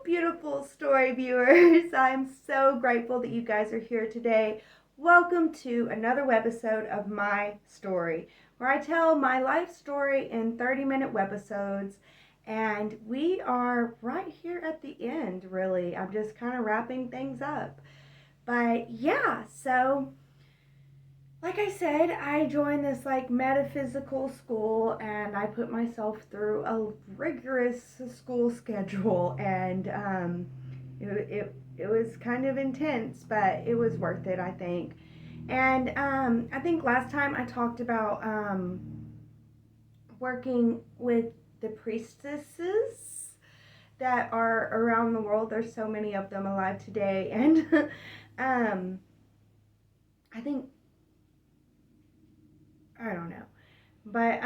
beautiful story viewers. I'm so grateful that you guys are here today. Welcome to another webisode of my story, where I tell my life story in 30-minute webisodes. And we are right here at the end, really. I'm just kind of wrapping things up. But yeah, so like I said, I joined this metaphysical school, and I put myself through a rigorous school schedule, and it was kind of intense, but it was worth it, I think. And I think last time I talked about working with the priestesses that are around the world. There's so many of them alive today, and I think I don't know. But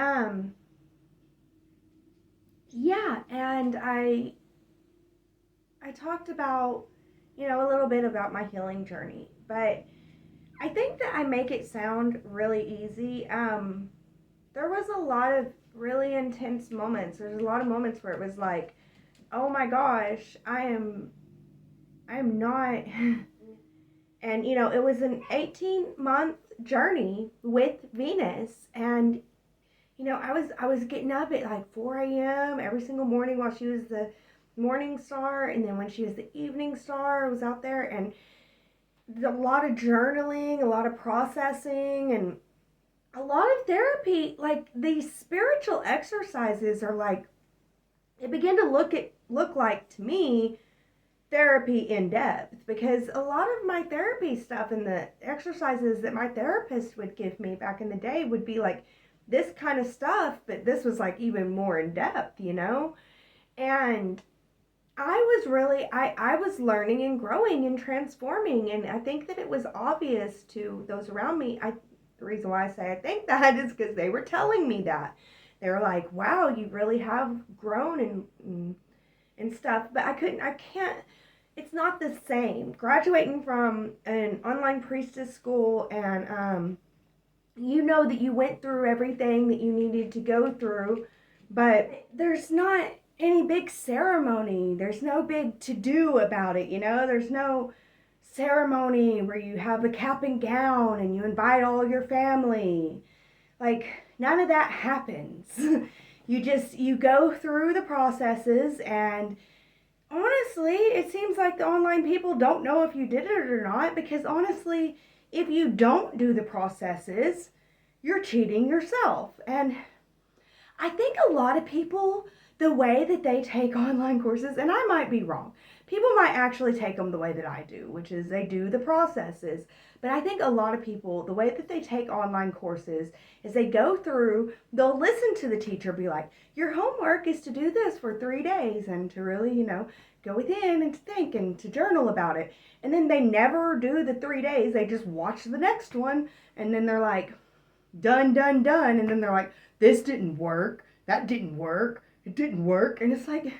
yeah, and I talked about, a little bit about my healing journey, but I think that I make it sound really easy. There was a lot of really intense moments. There's a lot of moments where it was like, "Oh my gosh, I am not." And it was an 18-month journey with Venus, and I was getting up at like 4 a.m. every single morning while she was the morning star, and then when she was the evening star, I was out there, and a lot of journaling, a lot of processing, and a lot of therapy. Like, these spiritual exercises are like, it began to look like to me therapy in depth, because a lot of my therapy stuff and the exercises that my therapist would give me back in the day would be like this kind of stuff, but this was like even more in depth, and I was learning and growing and transforming, and I think that it was obvious to those around me. The reason why I say I think that is because they were telling me that. They were like, "Wow, you really have grown and stuff." But I can't, it's not the same. Graduating from an online priestess school, and that you went through everything that you needed to go through, but there's not any big ceremony. There's no big to do about it, There's no ceremony where you have a cap and gown and you invite all your family. Like, none of that happens. You go through the processes, and honestly, it seems like the online people don't know if you did it or not, because honestly, if you don't do the processes, you're cheating yourself. And I think a lot of people, the way that they take online courses, and I might be wrong, people might actually take them the way that I do, which is they do the processes. But I think a lot of people, the way that they take online courses is they go through, they'll listen to the teacher be like, "Your homework is to do this for 3 days and to really, go within and to think and to journal about it." And then they never do the 3 days. They just watch the next one, and then they're like, "Done, done, done." And then they're like, "This didn't work. That didn't work. It didn't work." And it's like,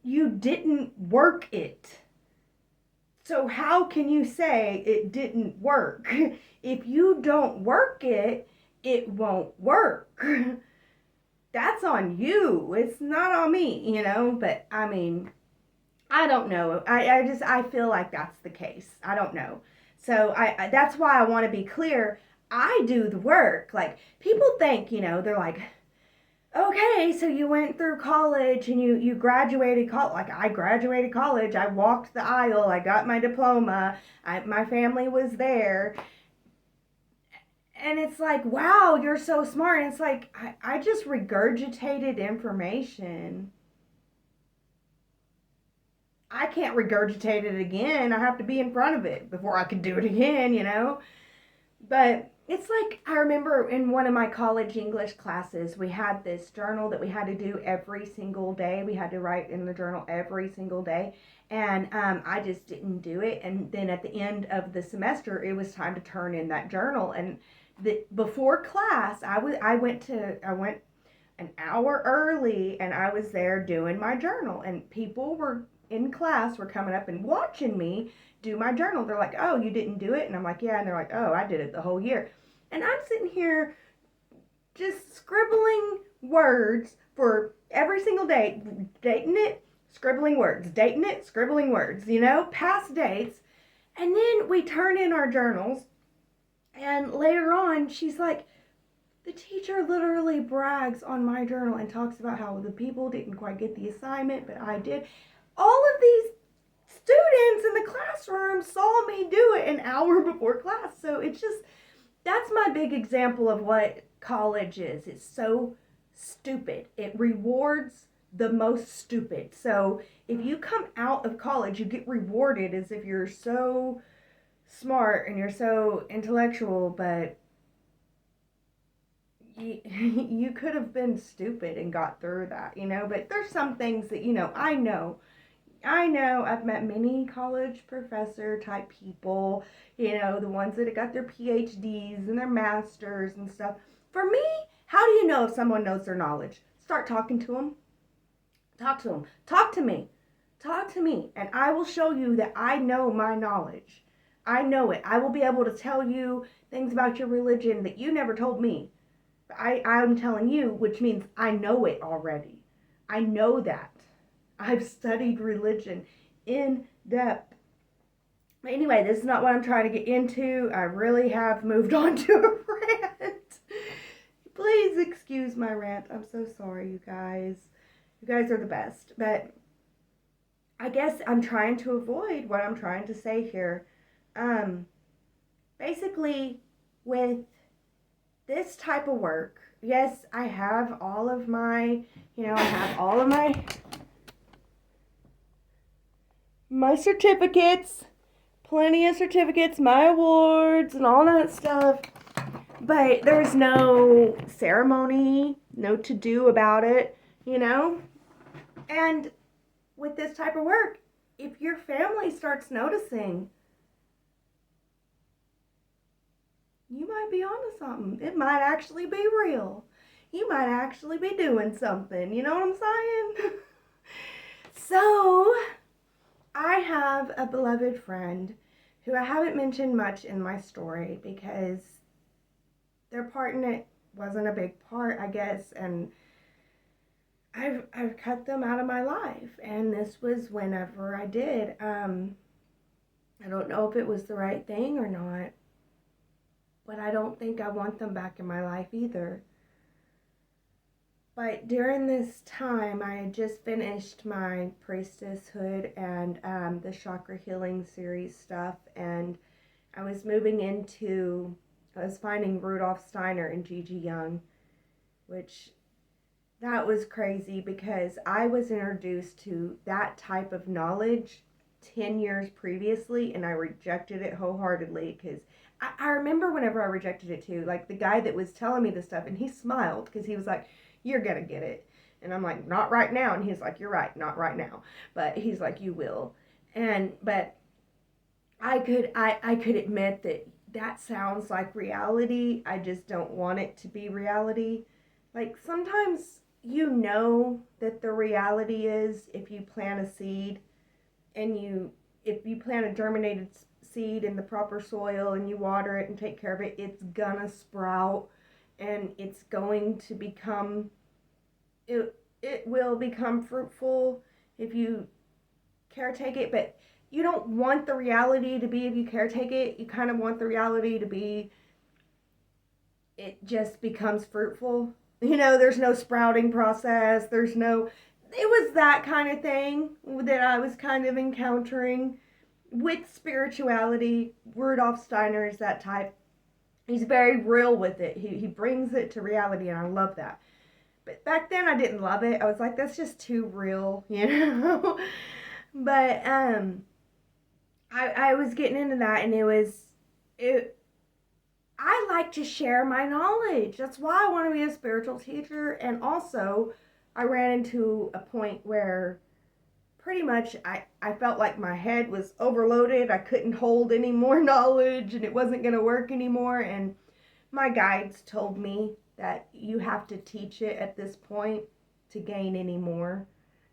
you didn't work it. So how can you say it didn't work? If you don't work it, it won't work. That's on you. It's not on me, But I mean, I don't know. I feel like that's the case. I don't know. So that's why I want to be clear. I do the work. Like, people think, they're like, "Okay, so you went through college and you graduated college." Like, I graduated college. I walked the aisle. I got my diploma. My family was there. And it's like, "Wow, you're so smart." And it's like, I just regurgitated information. I can't regurgitate it again. I have to be in front of it before I can do it again. But it's like, I remember in one of my college English classes, we had this journal that we had to do every single day. We had to write in the journal every single day. And I just didn't do it. And then at the end of the semester, it was time to turn in that journal. And before class, I went an hour early, and I was there doing my journal. And people were in class were coming up and watching me do my journal. They're like, "Oh, you didn't do it?" And I'm like, "Yeah." And they're like, "Oh, I did it the whole year." And I'm sitting here just scribbling words for every single day, dating it, Scribbling words, dating it, scribbling words, past dates. And then we turn in our journals, and later on, she's like, the teacher literally brags on my journal and talks about how the people didn't quite get the assignment, but I did. All of these students in the classroom saw me do it an hour before class. So it's just, that's my big example of what college is. It's so stupid. It rewards the most stupid. So if you come out of college, you get rewarded as if you're so smart and you're so intellectual, but you could have been stupid and got through that, but there's some things that, I know I've met many college professor type people, the ones that have got their PhDs and their masters and stuff. For me, how do you know if someone knows their knowledge? Start talking to them. Talk to them. Talk to me. Talk to me, and I will show you that I know my knowledge. I know it. I will be able to tell you things about your religion that you never told me. I'm telling you, which means I know it already. I know that. I've studied religion in depth. But anyway, this is not what I'm trying to get into. I really have moved on to a rant. Please excuse my rant. I'm so sorry, you guys. You guys are the best. But I guess I'm trying to avoid what I'm trying to say here. Basically, with this type of work, yes, I have all of my, my certificates, plenty of certificates, my awards, and all that stuff. But there's no ceremony, no to-do about it, And with this type of work, if your family starts noticing, you might be onto something. It might actually be real. You might actually be doing something. You know what I'm saying? So, I have a beloved friend who I haven't mentioned much in my story because their part in it wasn't a big part, I guess, and I've cut them out of my life, and this was whenever I did. I don't know if it was the right thing or not, but I don't think I want them back in my life either. But during this time, I had just finished my priestesshood and the chakra healing series stuff, and I was finding Rudolf Steiner and Gigi Young, which that was crazy because I was introduced to that type of knowledge 10 years previously, and I rejected it wholeheartedly because I remember whenever I rejected it too, like the guy that was telling me this stuff, and he smiled because he was like, you're gonna get it. And I'm like, not right now. And he's like, you're right, not right now. But he's like, you will. But I could admit that sounds like reality. I just don't want it to be reality. Like sometimes that the reality is if you plant a seed and if you plant a germinated seed in the proper soil and you water it and take care of it, it's gonna sprout and it's going to become, it will become fruitful if you caretake it. But you don't want the reality to be if you caretake it. You kind of want the reality to be it just becomes fruitful. There's no sprouting process. It was that kind of thing that I was kind of encountering with spirituality. Rudolf Steiner is that type. He's very real with it. He brings it to reality, and I love that. But back then, I didn't love it. I was like, that's just too real, But I was getting into that, and I like to share my knowledge. That's why I want to be a spiritual teacher. And also, I ran into a point where pretty much I felt like my head was overloaded. I couldn't hold any more knowledge and it wasn't going to work anymore. And my guides told me that you have to teach it at this point to gain any more.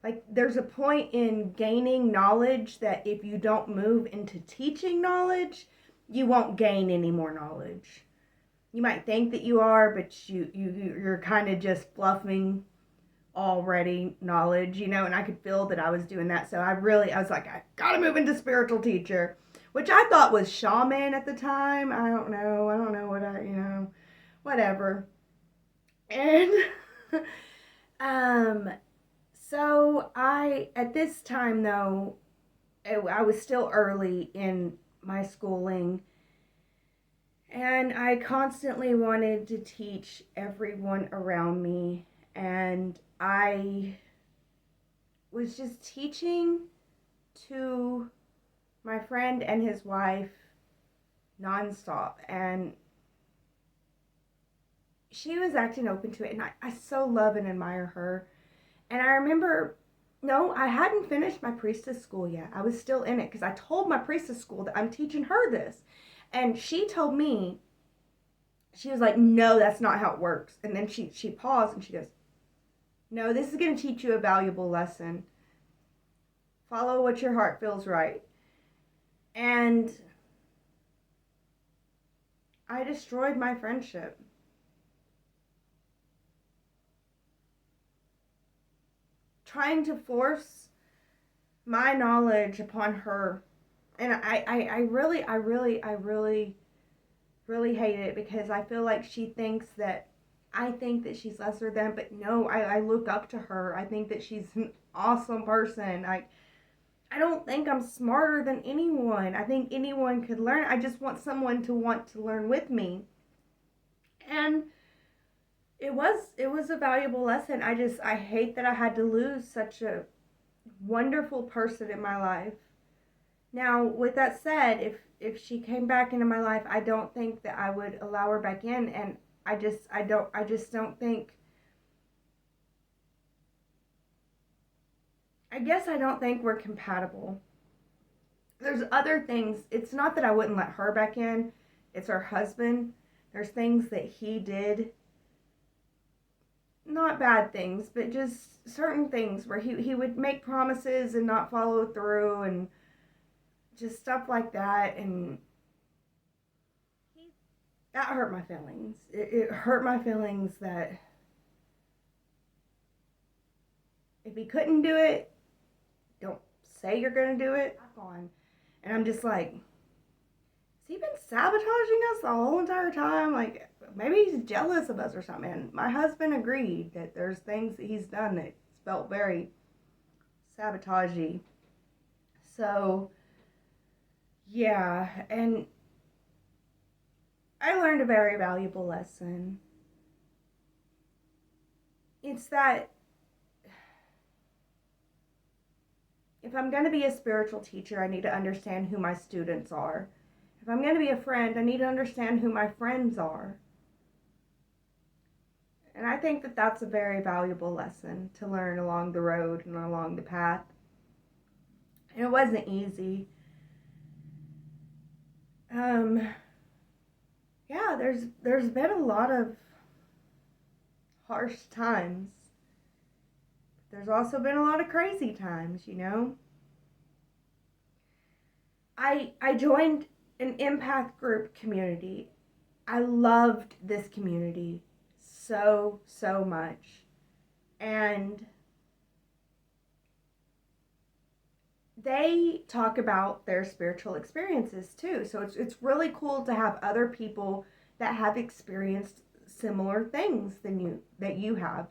Like there's a point in gaining knowledge that if you don't move into teaching knowledge, you won't gain any more knowledge. You might think that you are, but you're kind of just fluffing already knowledge, and I could feel that I was doing that. So I was like, I gotta move into spiritual teacher, which I thought was shaman at the time. I don't know what whatever. And um, so at this time though, I was still early in my schooling, and I constantly wanted to teach everyone around me, and I was just teaching to my friend and his wife nonstop, and she was acting open to it, and I so love and admire her. And I remember, no, I hadn't finished my priestess school yet. I was still in it because I told my priestess school that I'm teaching her this. And she told me, she was like, no, that's not how it works. And then she paused and she goes, no, this is going to teach you a valuable lesson. Follow what your heart feels right. And I destroyed my friendship. Trying to force my knowledge upon her. And I really hate it because I feel like she thinks that I think that she's lesser than, but no, I look up to her. I think that she's an awesome person. I don't think I'm smarter than anyone. I think anyone could learn. I just want someone to want to learn with me. And it was a valuable lesson. I hate that I had to lose such a wonderful person in my life. Now, with that said, if she came back into my life, I don't think that I would allow her back in, and I just don't think. I guess I don't think we're compatible. There's other things. It's not that I wouldn't let her back in. It's her husband. There's things that he did, not bad things, but just certain things where he would make promises and not follow through, and just stuff like that. And that hurt my feelings. It hurt my feelings that if he couldn't do it, don't say you're going to do it. And I'm just like, has he been sabotaging us the whole entire time? Like, maybe he's jealous of us or something. And my husband agreed that there's things that he's done that felt very sabotagey. So, yeah, and I learned a very valuable lesson. It's that if I'm going to be a spiritual teacher, I need to understand who my students are. If I'm going to be a friend, I need to understand who my friends are. And I think that that's a very valuable lesson to learn along the road and along the path. And it wasn't easy. Yeah, there's been a lot of harsh times. There's also been a lot of crazy times. I joined an empath group community. I loved this community so much. And they talk about their spiritual experiences too. So it's really cool to have other people that have experienced similar things that you have.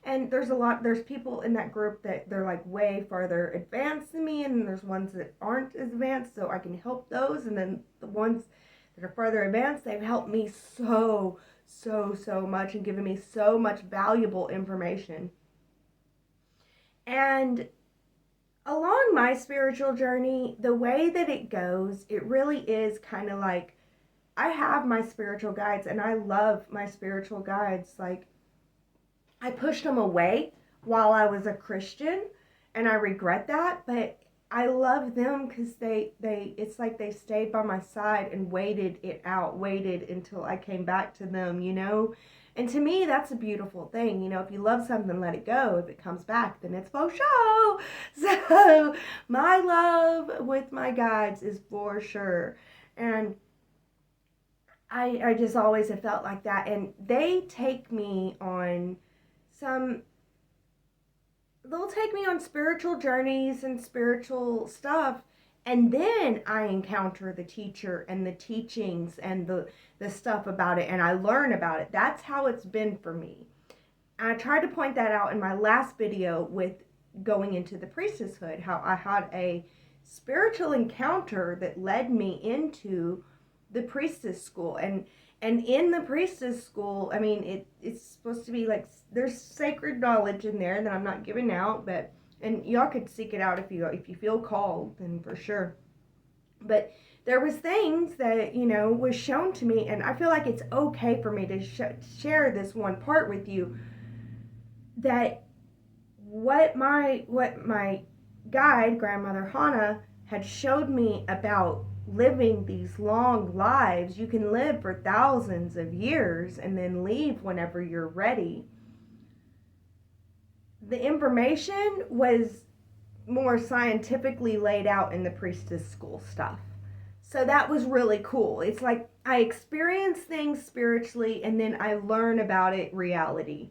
And there's people in that group that they're like way farther advanced than me, and there's ones that aren't as advanced, so I can help those. And then the ones that are farther advanced, they've helped me so much and given me so much valuable information. And along my spiritual journey, the way that it goes, it really is kind of like I have my spiritual guides, and I love my spiritual guides. Like, I pushed them away while I was a Christian, and I regret that, but I love them because it's like they stayed by my side and waited until I came back to them. And to me, that's a beautiful thing. If you love something, let it go. If it comes back, then it's for sure. So my love with my guides is for sure. And I just always have felt like that. And they take me on some they'll take me on spiritual journeys and spiritual stuff, and then I encounter the teacher and the teachings and the stuff about it, and I learn about it. That's how it's been for me. And I tried to point that out in my last video with going into the priestesshood, how I had a spiritual encounter that led me into the priestess school. And in the priestess school, I mean, it's supposed to be like, there's sacred knowledge in there that I'm not giving out, but, and y'all could seek it out if you feel called, then for sure. But there was things that, was shown to me, and I feel like it's okay for me to share this one part with you, that what my guide, grandmother Hannah, had showed me about living these long lives. You can live for thousands of years and then leave whenever you're ready. The information was more scientifically laid out in the priestess school stuff. So that was really cool. It's like I experience things spiritually and then I learn about it reality.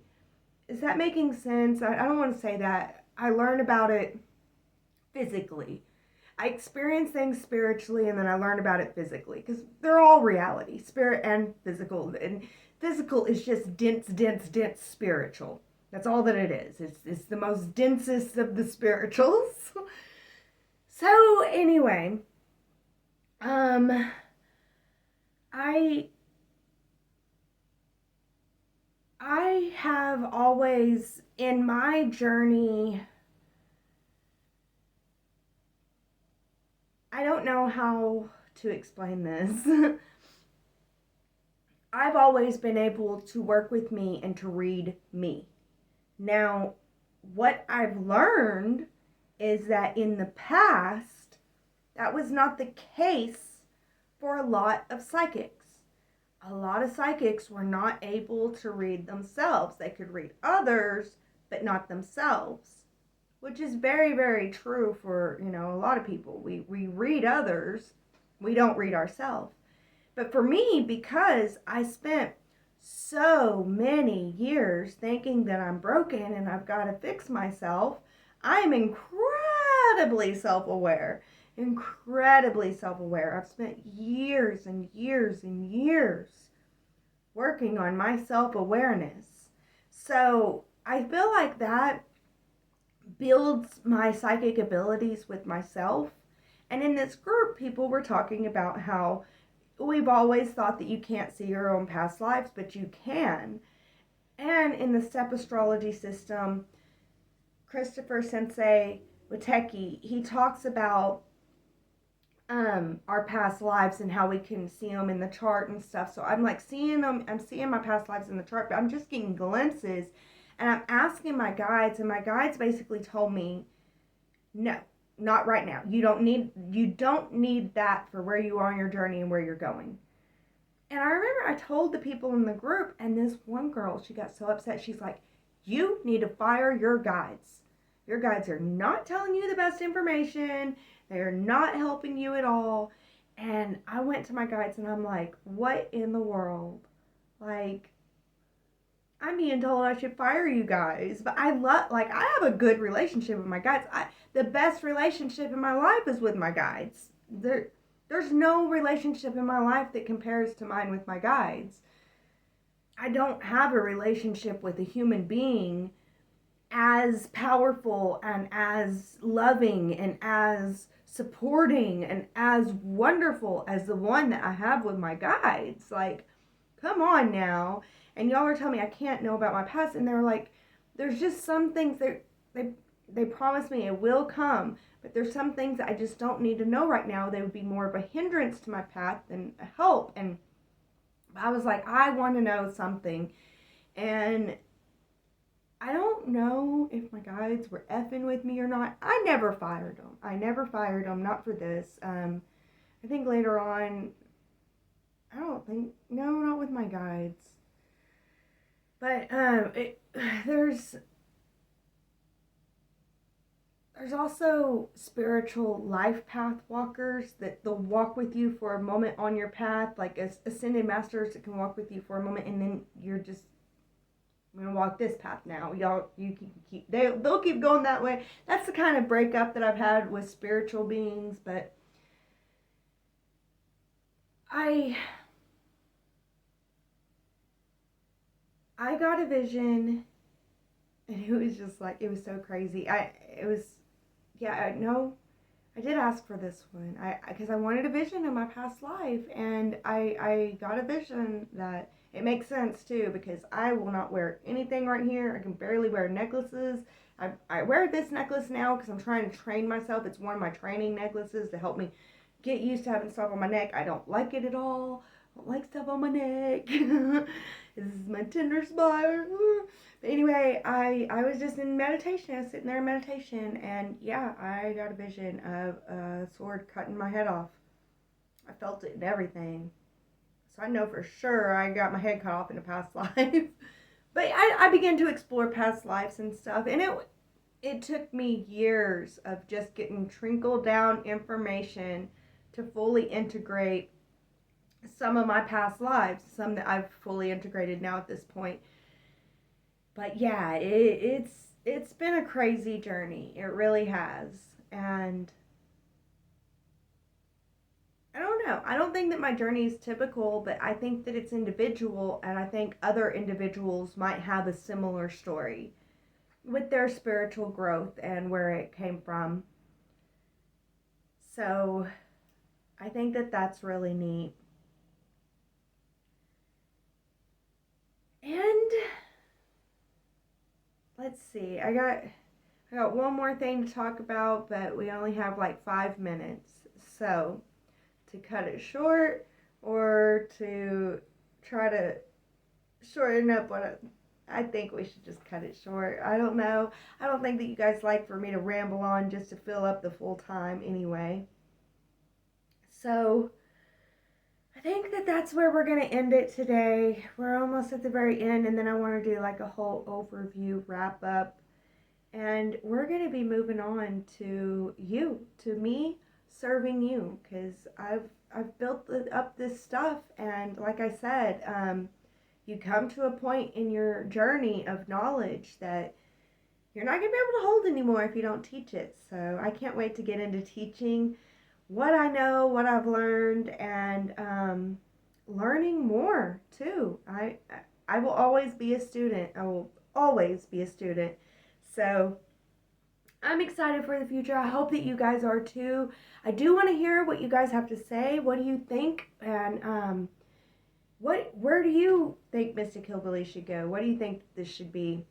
Is that making sense? I don't want to say that. I learn about it physically. I experience things spiritually and then I learn about it physically because they're all reality, spirit and physical. And physical is just dense spiritual. That's all that it is. It's the most densest of the spirituals. So anyway, I have always in my journey, I don't know how to explain this. I've always been able to work with me and to read me. Now, what I've learned is that in the past, that was not the case for a lot of psychics. A lot of psychics were not able to read themselves. They could read others, but not themselves, which is very, very true for, a lot of people. We read others, we don't read ourselves. But for me, because I spent so many years thinking that I'm broken and I've got to fix myself, I'm incredibly self-aware. Incredibly self-aware. I've spent years and years and years working on my self-awareness. So I feel like that builds my psychic abilities with myself. And in this group, people were talking about how we've always thought that you can't see your own past lives, but you can. And in the step astrology system, Christopher Sensei Wateki, he talks about our past lives and how we can see them in the chart and stuff. So I'm like seeing them, I'm seeing my past lives in the chart, but I'm just getting glimpses. And I'm asking my guides, and my guides basically told me, no, not right now. You don't need that for where you are on your journey and where you're going. And I remember I told the people in the group, and this one girl, she got so upset. She's like, you need to fire your guides. Your guides are not telling you the best information. They're not helping you at all. And I went to my guides and I'm like, what in the world? Like, I'm being told I should fire you guys. But I have a good relationship with my guides. The best relationship in my life is with my guides. There's no relationship in my life that compares to mine with my guides. I don't have a relationship with a human being as powerful and as loving and as supporting and as wonderful as the one that I have with my guides. Like, come on now. And y'all are telling me I can't know about my past, and they're like, there's just some things that they promise me it will come, but there's some things that I just don't need to know right now. They would be more of a hindrance to my path than a help. And I was like, I want to know something. And I don't know if my guides were effing with me or not. I never fired them. Not for this. I think later on, no, not with my guides. But there's also spiritual life path walkers that they'll walk with you for a moment on your path, like ascended masters that can walk with you for a moment, and then you're just I'm gonna walk this path now. Y'all, you can keep. They'll keep going that way. That's the kind of breakup that I've had with spiritual beings. But I I got a vision, and it was just like, it was so crazy. It was, yeah, I know. I did ask for this one. Because I wanted a vision of my past life, and I got a vision that it makes sense too, because I will not wear anything right here. I can barely wear necklaces. I wear this necklace now because I'm trying to train myself. It's one of my training necklaces to help me get used to having stuff on my neck. I don't like it at all. I don't like stuff on my neck. This is my tender spot. But anyway, I was just in meditation. I was sitting there in meditation, and yeah, I got a vision of a sword cutting my head off. I felt it in everything. So I know for sure I got my head cut off in a past life. But I began to explore past lives and stuff, and it took me years of just getting trickle down information to fully integrate some of my past lives, some that I've fully integrated now at this point. But yeah, it's been a crazy journey. It really has. And I don't know. I don't think that my journey is typical, but I think that it's individual, and I think other individuals might have a similar story with their spiritual growth and where it came from. So I think that that's really neat. And let's see. I got one more thing to talk about, but we only have like 5 minutes. So, to cut it short or to try to shorten up what I think we should just cut it short. I don't know. I don't think that you guys like for me to ramble on just to fill up the full time anyway. So, I think that that's where we're going to end it today. We're almost at the very end, and then I want to do like a whole overview wrap up. And we're going to be moving on to you, to me serving you, because I've built up this stuff, and like I said, you come to a point in your journey of knowledge that you're not going to be able to hold anymore if you don't teach it. So I can't wait to get into teaching what I know, what I've learned, and learning more too. I will always be a student. I will always be a student. So I'm excited for the future. I hope that you guys are too. I do want to hear what you guys have to say. What do you think? And where do you think Mystic Hillbilly should go? What do you think this should be?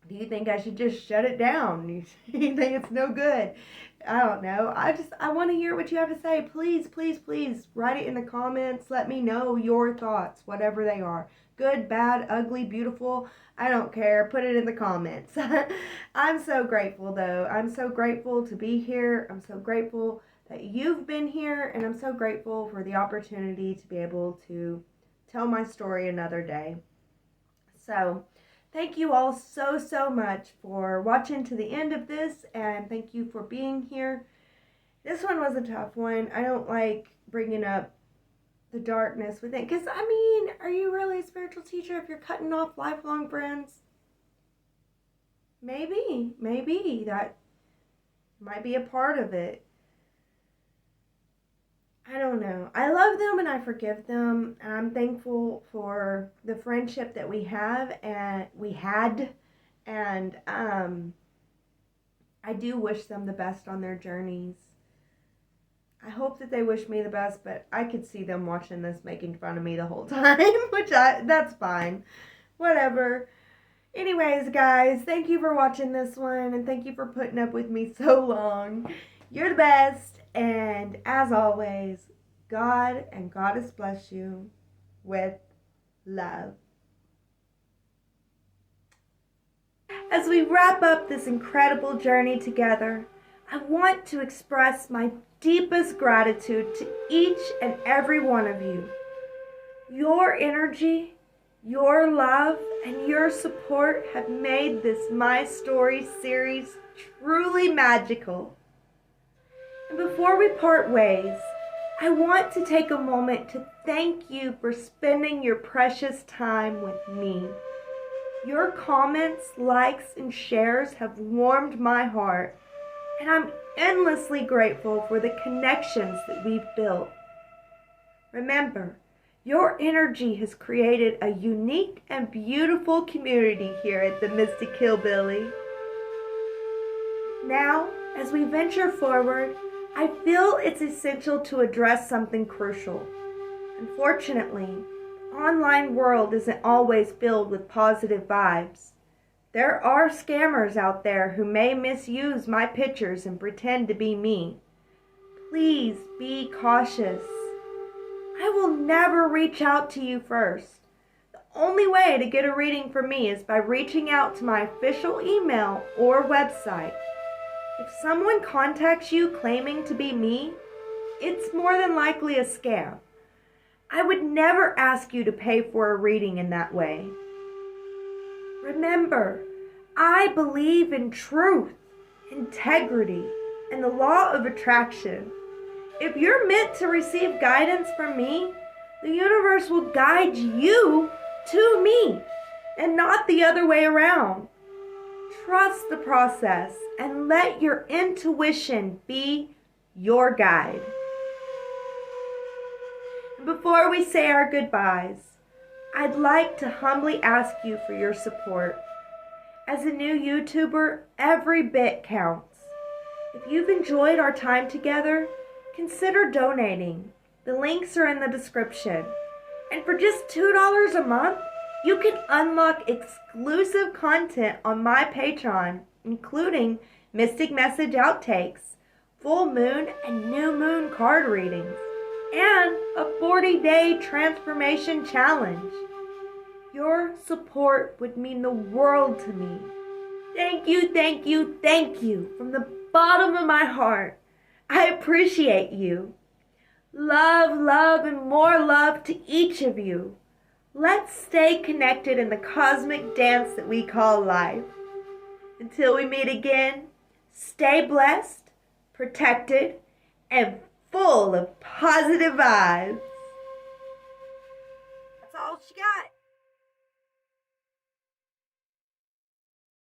Do you think I should just shut it down? You think it's no good? I don't know. I want to hear what you have to say. Please, please, please write it in the comments. Let me know your thoughts, whatever they are. Good, bad, ugly, beautiful. I don't care. Put it in the comments. I'm so grateful though. I'm so grateful to be here. I'm so grateful that you've been here, and I'm so grateful for the opportunity to be able to tell my story another day. So, thank you all so, so much for watching to the end of this, and thank you for being here. This one was a tough one. I don't like bringing up the darkness within, because, I mean, are you really a spiritual teacher if you're cutting off lifelong friends? Maybe that might be a part of it. I don't know. I love them and I forgive them, and I'm thankful for the friendship that we have and we had, and I do wish them the best on their journeys. I hope that they wish me the best, but I could see them watching this making fun of me the whole time, that's fine. Whatever. Anyways, guys, thank you for watching this one, and thank you for putting up with me so long. You're the best, and as always, God and Goddess bless you with love. As we wrap up this incredible journey together, I want to express my deepest gratitude to each and every one of you. Your energy, your love, and your support have made this My Story series truly magical. And before we part ways, I want to take a moment to thank you for spending your precious time with me. Your comments, likes, and shares have warmed my heart, and I'm endlessly grateful for the connections that we've built. Remember, your energy has created a unique and beautiful community here at the Mystic Hillbilly. Now, as we venture forward, I feel it's essential to address something crucial. Unfortunately, the online world isn't always filled with positive vibes. There are scammers out there who may misuse my pictures and pretend to be me. Please be cautious. I will never reach out to you first. The only way to get a reading from me is by reaching out to my official email or website. If someone contacts you claiming to be me, it's more than likely a scam. I would never ask you to pay for a reading in that way. Remember, I believe in truth, integrity, and the law of attraction. If you're meant to receive guidance from me, the universe will guide you to me and not the other way around. Trust the process and let your intuition be your guide. Before we say our goodbyes, I'd like to humbly ask you for your support. As a new YouTuber, every bit counts. If you've enjoyed our time together, consider donating. The links are in the description. And for just $2 a month, you can unlock exclusive content on my Patreon, including Mystic Message Outtakes, Full Moon and New Moon card readings, and a 40-day transformation challenge. Your support would mean the world to me. Thank you, thank you, thank you from the bottom of my heart. I appreciate you. Love, love, and more love to each of you. Let's stay connected in the cosmic dance that we call life. Until we meet again, stay blessed, protected, and full of positive vibes. That's all she got.